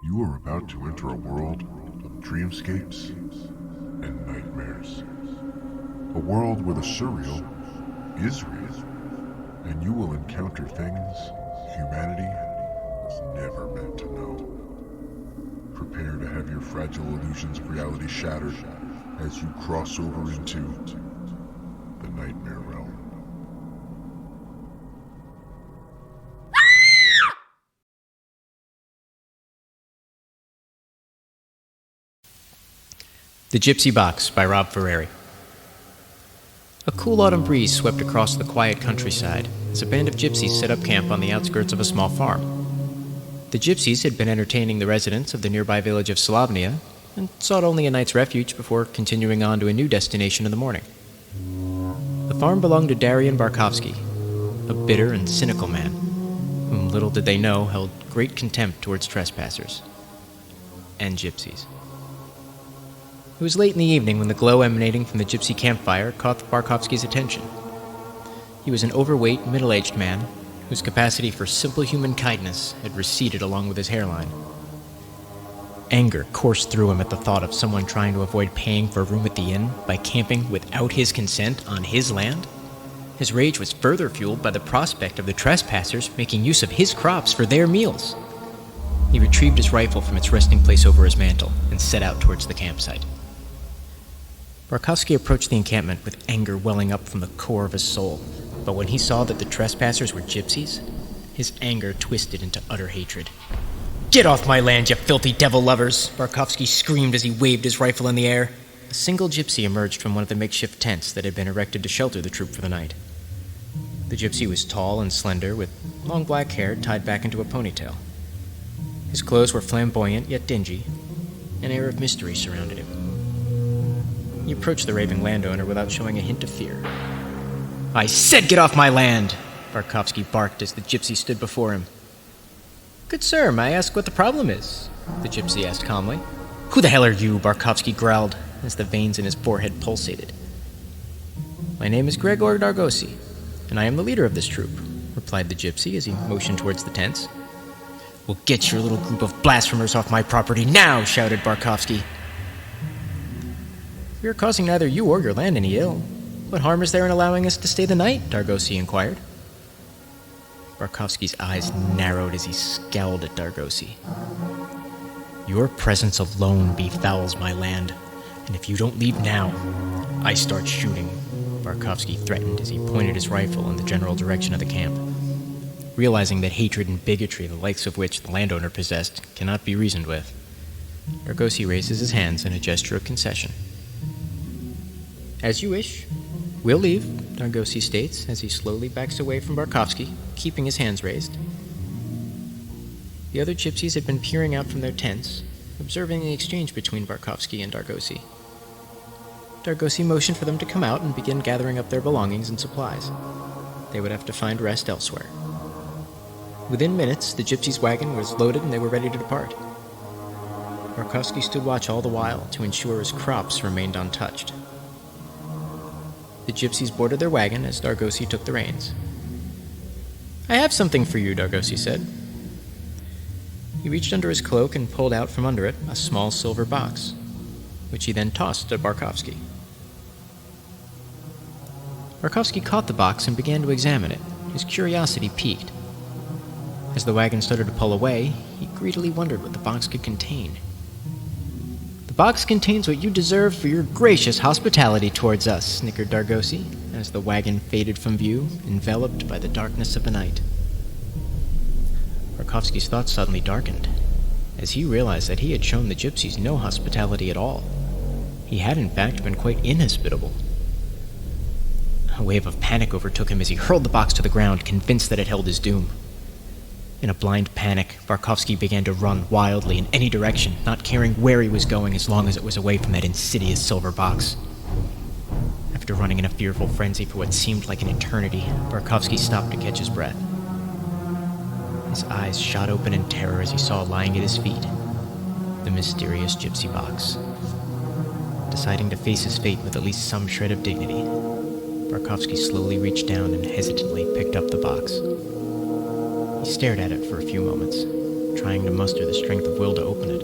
You are about to enter a world of dreamscapes and nightmares. A world where the surreal is real, and you will encounter things humanity was never meant to know. Prepare to have your fragile illusions of reality shattered as you cross over into the nightmare realm. The Gypsy Box by Rob Ferrari. A cool autumn breeze swept across the quiet countryside as a band of gypsies set up camp on the outskirts of a small farm. The gypsies had been entertaining the residents of the nearby village of Slavnia and sought only a night's refuge before continuing on to a new destination in the morning. The farm belonged to Darian Barkovsky, a bitter and cynical man, whom little did they know held great contempt towards trespassers and gypsies. It was late in the evening when the glow emanating from the gypsy campfire caught Barkovsky's attention. He was an overweight, middle-aged man whose capacity for simple human kindness had receded along with his hairline. Anger coursed through him at the thought of someone trying to avoid paying for a room at the inn by camping without his consent on his land. His rage was further fueled by the prospect of the trespassers making use of his crops for their meals. He retrieved his rifle from its resting place over his mantle and set out towards the campsite. Barkovsky approached the encampment with anger welling up from the core of his soul, but when he saw that the trespassers were gypsies, his anger twisted into utter hatred. "Get off my land, you filthy devil lovers!" Barkovsky screamed as he waved his rifle in the air. A single gypsy emerged from one of the makeshift tents that had been erected to shelter the troop for the night. The gypsy was tall and slender, with long black hair tied back into a ponytail. His clothes were flamboyant yet dingy. An air of mystery surrounded him. He approached the raving landowner without showing a hint of fear. "I said get off my land!" Barkovsky barked as the gypsy stood before him. "Good sir, may I ask what the problem is?" the gypsy asked calmly. "Who the hell are you?" Barkovsky growled as the veins in his forehead pulsated. "My name is Gregor Dargosi, and I am the leader of this troop," replied the gypsy as he motioned towards the tents. "Well, get your little group of blasphemers off my property now!" shouted Barkovsky. "We are causing neither you or your land any ill. What harm is there in allowing us to stay the night?" Dargosi inquired. Barkovsky's eyes narrowed as he scowled at Dargosi. "Your presence alone befouls my land, and if you don't leave now, I start shooting," Barkovsky threatened as he pointed his rifle in the general direction of the camp. Realizing that hatred and bigotry, the likes of which the landowner possessed, cannot be reasoned with, Dargosi raises his hands in a gesture of concession. "As you wish. We'll leave," Dargosi states as he slowly backs away from Barkovsky, keeping his hands raised. The other gypsies had been peering out from their tents, observing the exchange between Barkovsky and Dargosi. Dargosi motioned for them to come out and begin gathering up their belongings and supplies. They would have to find rest elsewhere. Within minutes, the gypsies' wagon was loaded and they were ready to depart. Barkovsky stood watch all the while to ensure his crops remained untouched. The gypsies boarded their wagon as Dargosi took the reins. "I have something for you," Dargosi said. He reached under his cloak and pulled out from under it a small silver box, which he then tossed to Barkovsky. Barkovsky caught the box and began to examine it, his curiosity piqued. As the wagon started to pull away, he greedily wondered what the box could contain. "The box contains what you deserve for your gracious hospitality towards us," snickered Dargosi, as the wagon faded from view, enveloped by the darkness of the night. Barkovsky's thoughts suddenly darkened, as he realized that he had shown the gypsies no hospitality at all. He had, in fact, been quite inhospitable. A wave of panic overtook him as he hurled the box to the ground, convinced that it held his doom. In a blind panic, Barkovsky began to run wildly in any direction, not caring where he was going as long as it was away from that insidious silver box. After running in a fearful frenzy for what seemed like an eternity, Barkovsky stopped to catch his breath. His eyes shot open in terror as he saw lying at his feet the mysterious Gypsy Box. Deciding to face his fate with at least some shred of dignity, Barkovsky slowly reached down and hesitantly picked up the box. He stared at it for a few moments, trying to muster the strength of will to open it.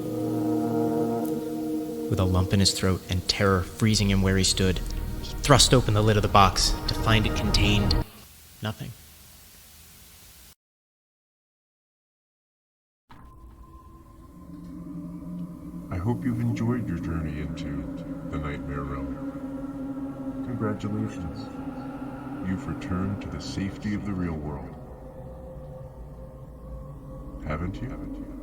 With a lump in his throat and terror freezing him where he stood, he thrust open the lid of the box to find it contained nothing. I hope you've enjoyed your journey into the Nightmare Realm. Congratulations. You've returned to the safety of the real world. Haven't you?